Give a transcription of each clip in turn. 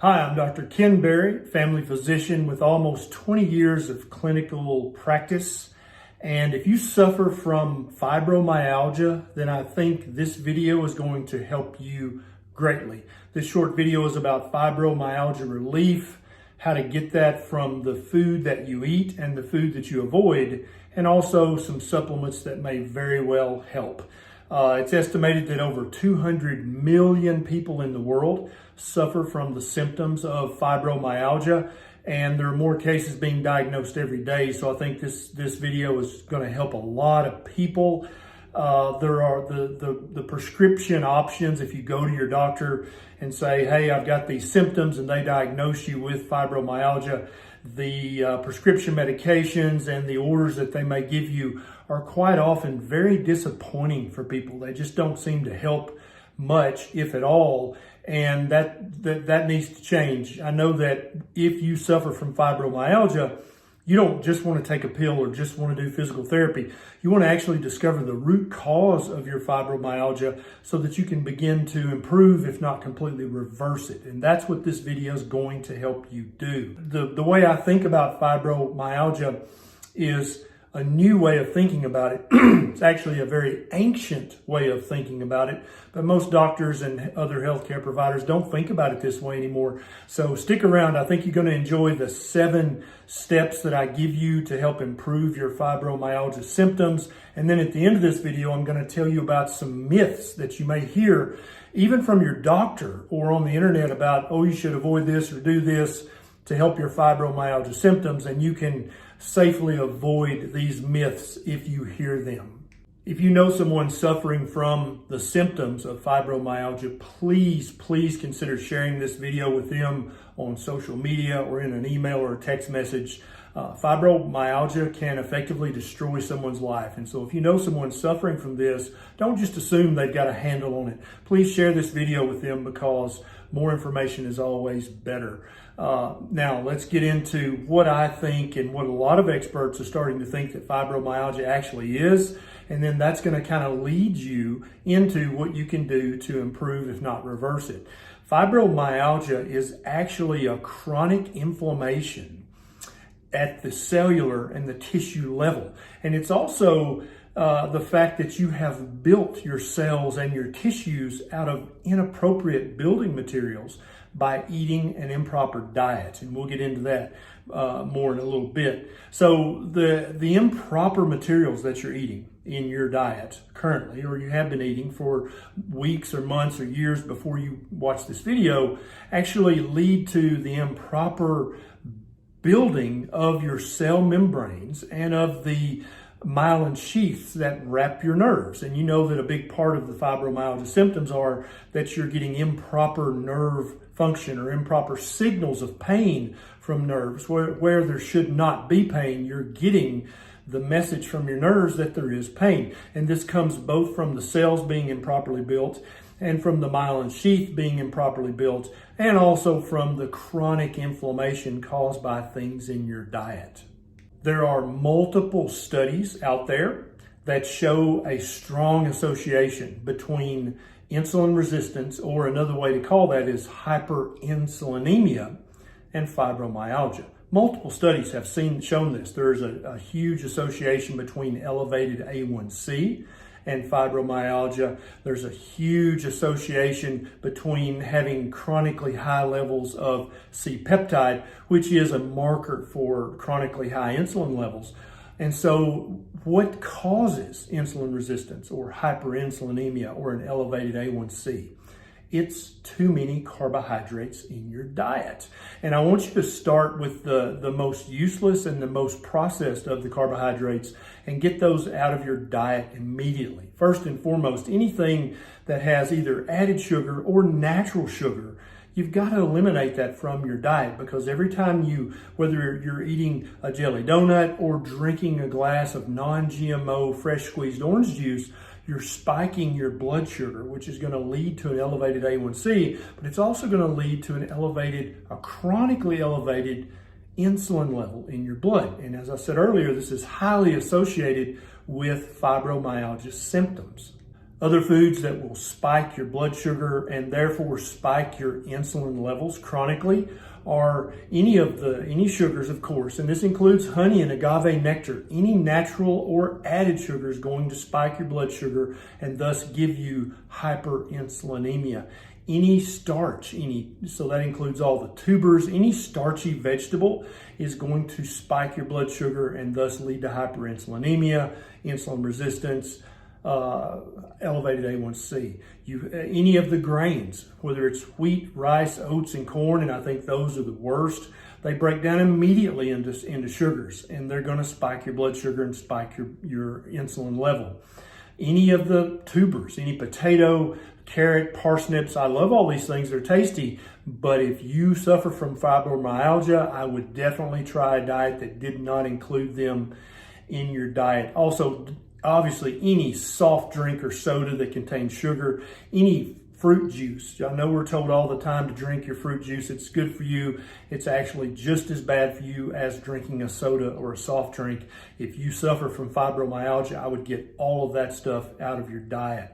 Hi, I'm Dr. Berry, family physician with almost 20 years of clinical practice. And if you suffer from fibromyalgia, then I think this video is going to help you greatly. This short video is about fibromyalgia relief, how to get that from the food that you eat and the food that you avoid, and also some supplements that may very well help. It's estimated that over 200 million people in the world suffer from the symptoms of fibromyalgia, and there are more cases being diagnosed every day. So I think this video is going to help a lot of people. There are the prescription options. If you go to your doctor and say, hey, I've got these symptoms, and they diagnose you with fibromyalgia, the prescription medications and the orders that they may give you are quite often very disappointing for people. They just don't seem to help much, if at all, and that needs to change. I know that if you suffer from fibromyalgia, you don't just want to take a pill or just want to do physical therapy. You want to actually discover the root cause of your fibromyalgia so that you can begin to improve, if not completely reverse it. And that's what this video is going to help you do. The way I think about fibromyalgia is a new way of thinking about it. It's actually a very ancient way of thinking about it, but most doctors and other healthcare providers don't think about it this way anymore. So stick around. I think you're going to enjoy the 7 steps that I give you to help improve your fibromyalgia symptoms. And then at the end of this video, I'm going to tell you about some myths that you may hear even from your doctor or on the internet about, oh, you should avoid this or do this to help your fibromyalgia symptoms, and you can safely avoid these myths if you hear them. If you know someone suffering from the symptoms of fibromyalgia, please consider sharing this video with them on social media or in an email or a text message. Fibromyalgia can effectively destroy someone's life. And so if you know someone suffering from this, don't just assume they've got a handle on it. Please share this video with them, because more information is always better. Now let's get into what I think and what a lot of experts are starting to think that fibromyalgia actually is. And then that's going to kind of lead you into what you can do to improve, if not reverse it. Fibromyalgia is actually a chronic inflammation at the cellular and the tissue level. And it's also the fact that you have built your cells and your tissues out of inappropriate building materials by eating an improper diet. And we'll get into that more in a little bit. So the improper materials that you're eating in your diet currently, or you have been eating for weeks or months or years before you watch this video, actually lead to the improper building of your cell membranes and of the myelin sheaths that wrap your nerves. And you know that a big part of the fibromyalgia symptoms are that you're getting improper nerve function or improper signals of pain from nerves. Where there should not be pain, you're getting the message from your nerves that there is pain. And this comes both from the cells being improperly built and from the myelin sheath being improperly built, and also from the chronic inflammation caused by things in your diet. There are multiple studies out there that show a strong association between insulin resistance, or another way to call that is hyperinsulinemia, and fibromyalgia. Multiple studies have shown this. There's a huge association between elevated A1C and fibromyalgia. There's a huge association between having chronically high levels of C-peptide, which is a marker for chronically high insulin levels. And so what causes insulin resistance or hyperinsulinemia or an elevated A1C? It's too many carbohydrates in your diet. And I want you to start with the most useless and the most processed of the carbohydrates and get those out of your diet immediately. First and foremost, anything that has either added sugar or natural sugar, you've got to eliminate that from your diet, because every time whether you're eating a jelly donut or drinking a glass of non-GMO fresh squeezed orange juice, you're spiking your blood sugar, which is going to lead to an elevated A1C, but it's also going to lead to a chronically elevated insulin level in your blood. And as I said earlier, this is highly associated with fibromyalgia symptoms. Other foods that will spike your blood sugar and therefore spike your insulin levels chronically are any sugars, of course, and this includes honey and agave nectar. Any natural or added sugar is going to spike your blood sugar and thus give you hyperinsulinemia. Any starch, so that includes all the tubers, any starchy vegetable is going to spike your blood sugar and thus lead to hyperinsulinemia, insulin resistance, elevated A1C. Any of the grains, whether it's wheat, rice, oats, and corn, and I think those are the worst, they break down immediately into sugars, and they're going to spike your blood sugar and spike your insulin level. Any of the tubers, any potato, carrot, parsnips, I love all these things. They're tasty, but if you suffer from fibromyalgia, I would definitely try a diet that did not include them in your diet. Also, obviously, any soft drink or soda that contains sugar, any fruit juice. I know we're told all the time to drink your fruit juice. It's good for you. It's actually just as bad for you as drinking a soda or a soft drink. If you suffer from fibromyalgia, I would get all of that stuff out of your diet.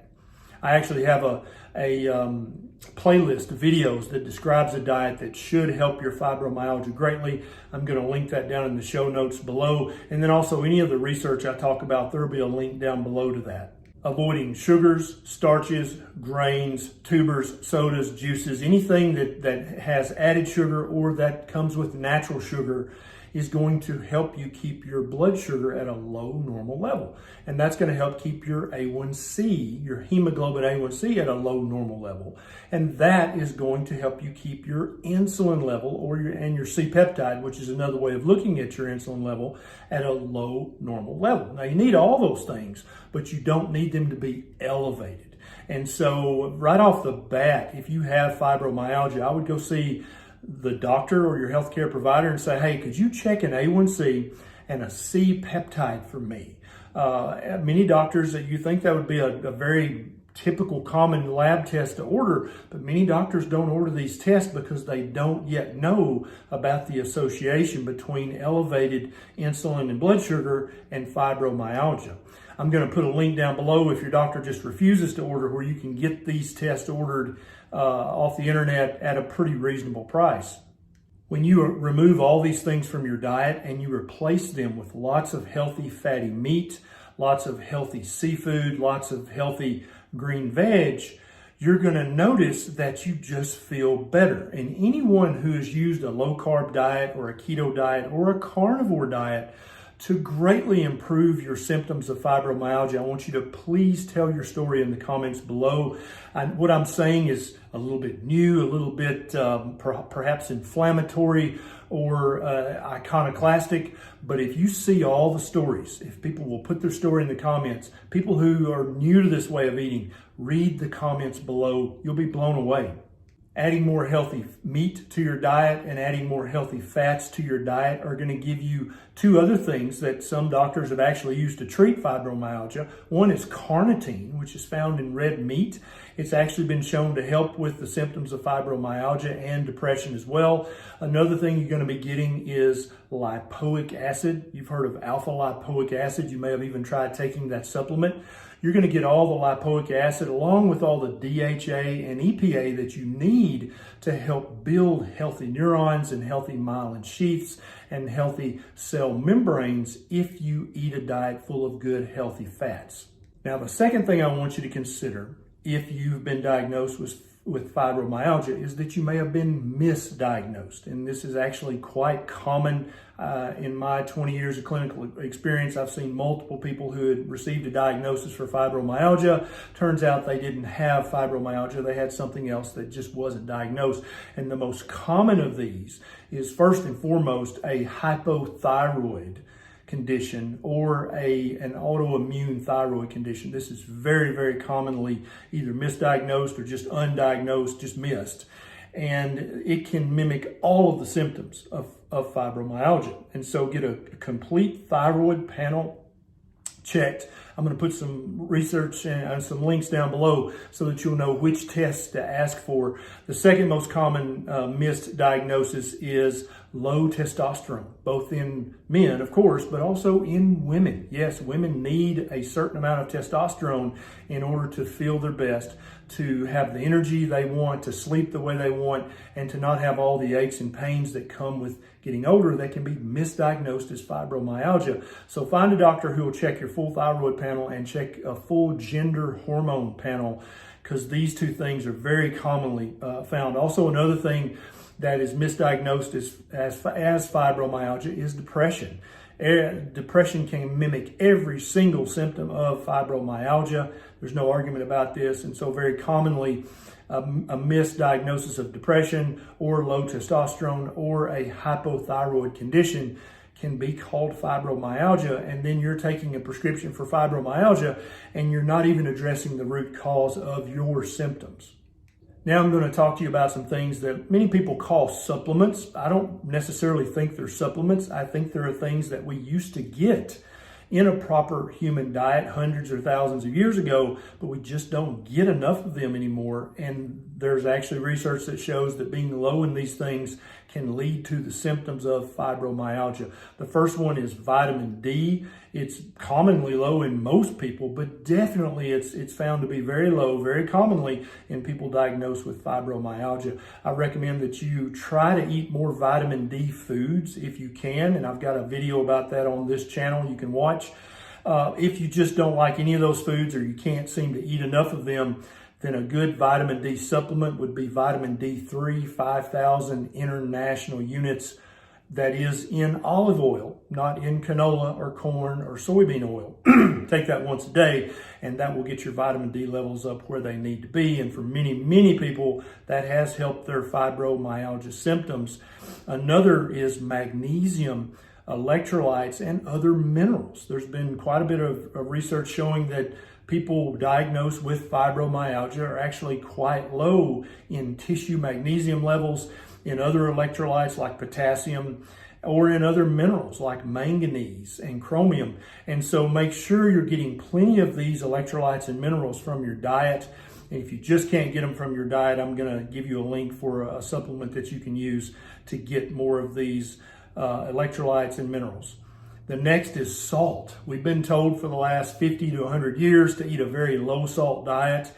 I actually have a playlist of videos that describes a diet that should help your fibromyalgia greatly. I'm going to link that down in the show notes below. And then also any of the research I talk about, there'll be a link down below to that. Avoiding sugars, starches, grains, tubers, sodas, juices, anything that has added sugar or that comes with natural sugar is going to help you keep your blood sugar at a low normal level. And that's going to help keep your A1C, your hemoglobin A1C at a low normal level. And that is going to help you keep your insulin level and your C-peptide, which is another way of looking at your insulin level, at a low normal level. Now you need all those things, but you don't need them to be elevated. And so right off the bat, if you have fibromyalgia, I would go see the doctor or your healthcare provider and say, hey, could you check an A1C and a C-peptide for me? Many doctors, that you think that would be a very typical common lab test to order, but many doctors don't order these tests because they don't yet know about the association between elevated insulin and blood sugar and fibromyalgia. I'm going to put a link down below if your doctor just refuses to order, where you can get these tests ordered off the internet at a pretty reasonable price. When you remove all these things from your diet and you replace them with lots of healthy fatty meat, lots of healthy seafood, lots of healthy green veg, you're going to notice that you just feel better. And anyone who has used a low-carb diet or a keto diet or a carnivore diet to greatly improve your symptoms of fibromyalgia, I want you to please tell your story in the comments below. What I'm saying is a little bit new, a little bit perhaps inflammatory or iconoclastic, but if you see all the stories, if people will put their story in the comments, people who are new to this way of eating, read the comments below. You'll be blown away. Adding more healthy meat to your diet and adding more healthy fats to your diet are going to give you two other things that some doctors have actually used to treat fibromyalgia. One is carnitine, which is found in red meat. It's actually been shown to help with the symptoms of fibromyalgia and depression as well. Another thing you're going to be getting is lipoic acid. You've heard of alpha lipoic acid. You may have even tried taking that supplement. You're going to get all the lipoic acid along with all the DHA and EPA that you need to help build healthy neurons and healthy myelin sheaths and healthy cell membranes if you eat a diet full of good, healthy fats. Now, the second thing I want you to consider if you've been diagnosed with fibromyalgia is that you may have been misdiagnosed. And this is actually quite common in my 20 years of clinical experience. I've seen multiple people who had received a diagnosis for fibromyalgia. Turns out they didn't have fibromyalgia. They had something else that just wasn't diagnosed. And the most common of these is, first and foremost, a hypothyroid condition or an autoimmune thyroid condition. This is very, very commonly either misdiagnosed or just undiagnosed, just missed. And it can mimic all of the symptoms of fibromyalgia. And so get a complete thyroid panel checked. I'm going to put some research and some links down below so that you'll know which tests to ask for. The second most common misdiagnosis is low testosterone, both in men, of course, but also in women. Yes, women need a certain amount of testosterone in order to feel their best, to have the energy they want, to sleep the way they want, and to not have all the aches and pains that come with getting older that can be misdiagnosed as fibromyalgia. So find a doctor who will check your full thyroid panel and check a full gender hormone panel, because these two things are very commonly found. Also, another thing that is misdiagnosed as fibromyalgia is depression. Depression can mimic every single symptom of fibromyalgia. There's no argument about this. And so very commonly, a misdiagnosis of depression or low testosterone or a hypothyroid condition can be called fibromyalgia, and then you're taking a prescription for fibromyalgia and you're not even addressing the root cause of your symptoms. Now I'm going to talk to you about some things that many people call supplements. I don't necessarily think they're supplements. I think there are things that we used to get in a proper human diet hundreds or thousands of years ago, but we just don't get enough of them anymore. And there's actually research that shows that being low in these things can lead to the symptoms of fibromyalgia. The first one is vitamin D. It's commonly low in most people, but definitely it's found to be very low, very commonly in people diagnosed with fibromyalgia. I recommend that you try to eat more vitamin D foods if you can, and I've got a video about that on this channel you can watch. If you just don't like any of those foods or you can't seem to eat enough of them, then a good vitamin D supplement would be vitamin D3, 5,000 international units. That is in olive oil, not in canola or corn or soybean oil. Take that once a day, and that will get your vitamin D levels up where they need to be. And for many, many people, that has helped their fibromyalgia symptoms. Another is magnesium, electrolytes, and other minerals. There's been quite a bit of research showing that people diagnosed with fibromyalgia are actually quite low in tissue magnesium levels, in other electrolytes like potassium, or in other minerals like manganese and chromium. And so make sure you're getting plenty of these electrolytes and minerals from your diet. And if you just can't get them from your diet, I'm going to give you a link for a supplement that you can use to get more of these electrolytes and minerals. The next is salt. We've been told for the last 50 to 100 years to eat a very low salt diet.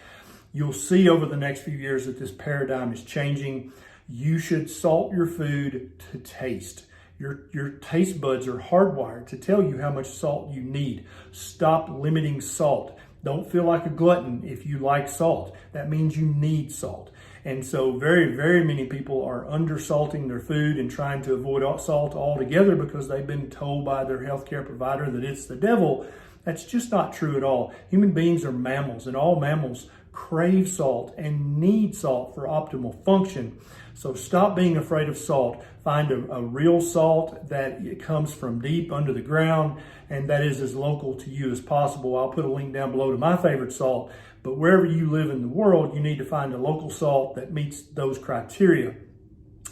You'll see over the next few years that this paradigm is changing. You should salt your food to taste. Your taste buds are hardwired to tell you how much salt you need. Stop limiting salt. Don't feel like a glutton if you like salt. That means you need salt. And so very, very many people are undersalting their food and trying to avoid salt altogether because they've been told by their healthcare provider that it's the devil. That's just not true at all. Human beings are mammals, and all mammals crave salt and need salt for optimal function. So stop being afraid of salt. Find a real salt that it comes from deep under the ground and that is as local to you as possible. I'll put a link down below to my favorite salt, but wherever you live in the world, you need to find a local salt that meets those criteria.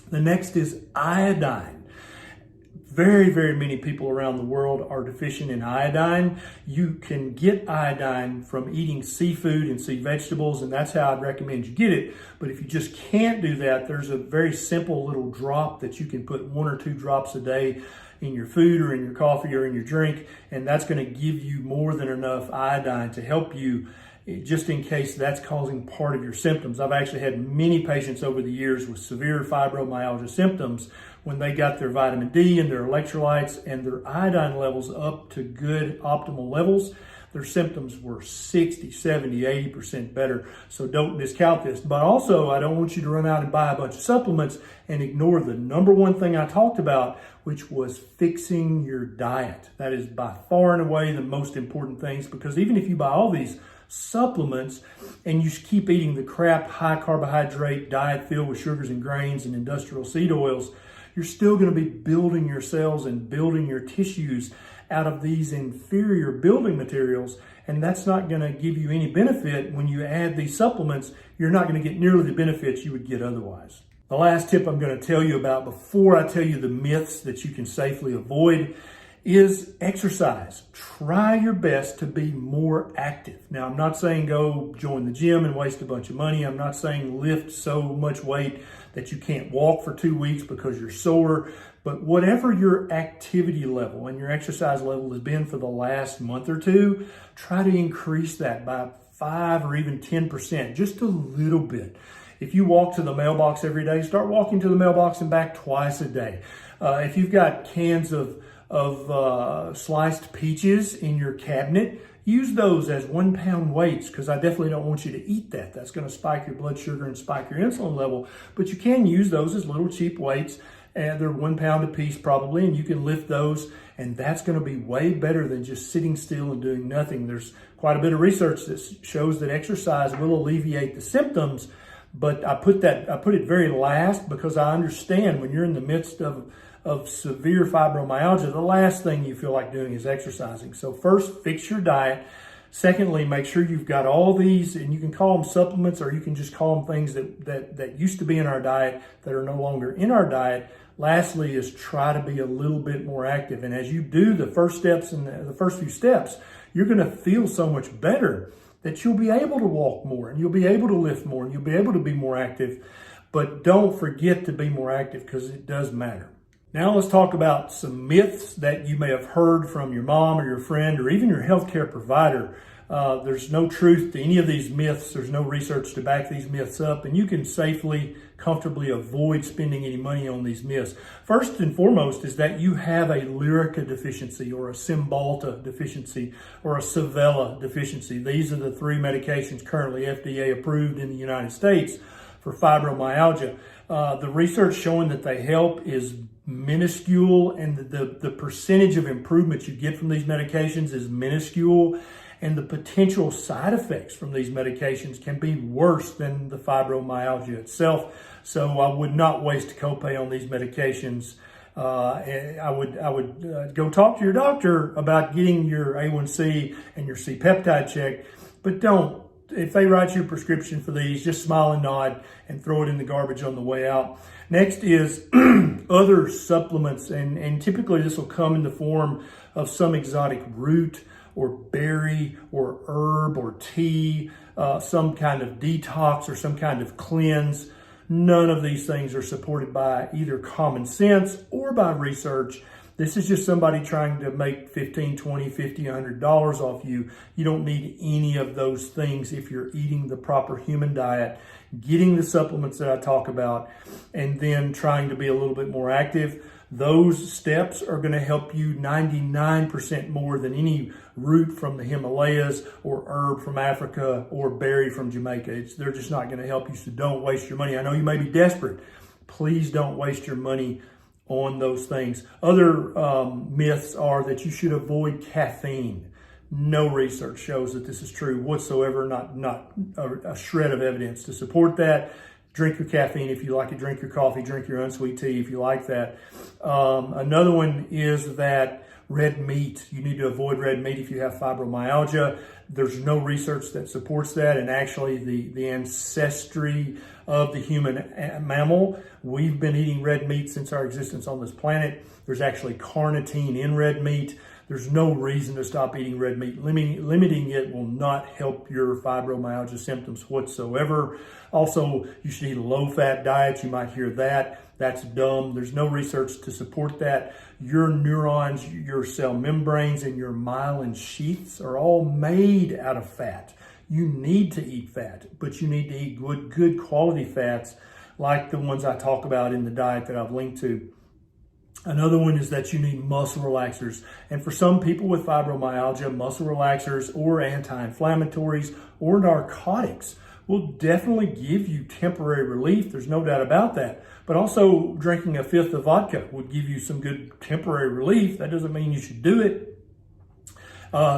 The next is iodine. Very, very many people around the world are deficient in iodine. You can get iodine from eating seafood and sea vegetables, and that's how I'd recommend you get it. But if you just can't do that, there's a very simple little drop that you can put 1 or 2 drops a day in your food or in your coffee or in your drink, and that's going to give you more than enough iodine to help you just in case that's causing part of your symptoms. I've actually had many patients over the years with severe fibromyalgia symptoms when they got their vitamin D and their electrolytes and their iodine levels up to good optimal levels, their symptoms were 60, 70, 80% better. So don't discount this. But also, I don't want you to run out and buy a bunch of supplements and ignore the number one thing I talked about, which was fixing your diet. That is by far and away the most important things, because even if you buy all these supplements and you keep eating the crap high carbohydrate diet filled with sugars and grains and industrial seed oils, you're still going to be building your cells and building your tissues out of these inferior building materials, and that's not going to give you any benefit. When you add these supplements, you're not going to get nearly the benefits you would get otherwise. The last tip I'm going to tell you about before I tell you the myths that you can safely avoid is exercise. Try your best to be more active. Now, I'm not saying go join the gym and waste a bunch of money. I'm not saying lift so much weight that you can't walk for 2 weeks because you're sore. But whatever your activity level and your exercise level has been for the last month or two, try to increase that by 5 or even 10%, just a little bit. If you walk to the mailbox every day, start walking to the mailbox and back twice a day. If you've got cans of sliced peaches in your cabinet, use those as 1 pound weights, because I definitely don't want you to eat that. That's going to spike your blood sugar and spike your insulin level. But you can use those as little cheap weights, and they're 1 pound a piece probably, and you can lift those, and that's going to be way better than just sitting still and doing nothing. There's quite a bit of research that shows that exercise will alleviate the symptoms, but I put it very last because I understand when you're in the midst of severe fibromyalgia, the last thing you feel like doing is exercising. So first, fix your diet. Secondly, make sure you've got all these, and you can call them supplements or you can just call them things that used to be in our diet that are no longer in our diet. Lastly is try to be a little bit more active. And as you do the first steps and the first few steps, you're going to feel so much better that you'll be able to walk more and you'll be able to lift more and you'll be able to be more active. But don't forget to be more active because it does matter. Now let's talk about some myths that you may have heard from your mom or your friend or even your healthcare provider. There's no truth to any of these myths. There's no research to back these myths up, and you can safely, comfortably avoid spending any money on these myths. First and foremost is that you have a Lyrica deficiency or a Cymbalta deficiency or a Savella deficiency. These are the 3 medications currently FDA approved in the United States for fibromyalgia. The research showing that they help is minuscule, and the percentage of improvement you get from these medications is minuscule, and the potential side effects from these medications can be worse than the fibromyalgia itself. So I would not waste a copay on these medications. I would go talk to your doctor about getting your A1C and your C-peptide checked, but don't. If they write you a prescription for these, just smile and nod and throw it in the garbage on the way out. Next is other supplements, and typically this will come in the form of some exotic root or berry or herb or tea, some kind of detox or some kind of cleanse. None of these things are supported by either common sense or by research. This is just somebody trying to make $15, $20, $50, $100 off you. You don't need any of those things if you're eating the proper human diet, getting the supplements that I talk about, and then trying to be a little bit more active. Those steps are going to help you 99% more than any root from the Himalayas or herb from Africa or berry from Jamaica. They're just not going to help you, so don't waste your money. I know you may be desperate. Please don't waste your money on those things. Other myths are that you should avoid caffeine. No research shows that this is true whatsoever, not a shred of evidence to support that. Drink your caffeine if you like it, drink your coffee, drink your unsweet tea if you like that. Another one is that red meat. You need to avoid red meat if you have fibromyalgia. There's no research that supports that, and actually the ancestry of the human mammal, we've been eating red meat since our existence on this planet. There's actually carnitine in red meat. There's no reason to stop eating red meat. Limiting it will not help your fibromyalgia symptoms whatsoever. Also, you should eat a low-fat diet. You might hear that. That's dumb. There's no research to support that. Your neurons, your cell membranes, and your myelin sheaths are all made out of fat. You need to eat fat, but you need to eat good quality fats like the ones I talk about in the diet that I've linked to. Another one is that you need muscle relaxers. And for some people with fibromyalgia, muscle relaxers or anti-inflammatories or narcotics will definitely give you temporary relief. There's no doubt about that. But also drinking a fifth of vodka would give you some good temporary relief. That doesn't mean you should do it.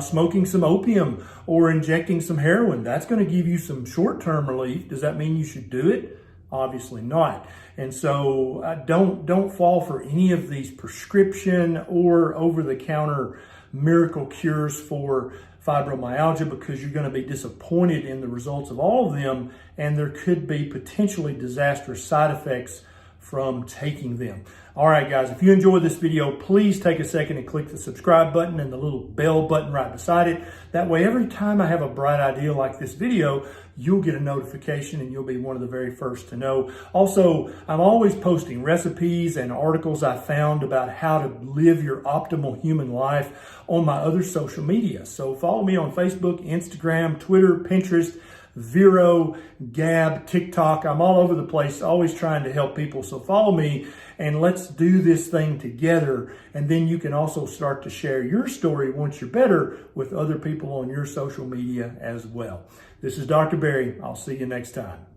Smoking some opium or injecting some heroin, that's going to give you some short-term relief. Does that mean you should do it? Obviously not. And so don't fall for any of these prescription or over-the-counter miracle cures for fibromyalgia, because you're going to be disappointed in the results of all of them, and there could be potentially disastrous side effects from taking them. All right, guys, if you enjoyed this video, please take a second and click the subscribe button and the little bell button right beside it. That way, every time I have a bright idea like this video, you'll get a notification and you'll be one of the very first to know. Also, I'm always posting recipes and articles I found about how to live your optimal human life on my other social media. So follow me on Facebook, Instagram, Twitter, Pinterest, Vero, Gab, TikTok. I'm all over the place, always trying to help people. So follow me and let's do this thing together. And then you can also start to share your story once you're better with other people on your social media as well. This is Dr. Berry. I'll see you next time.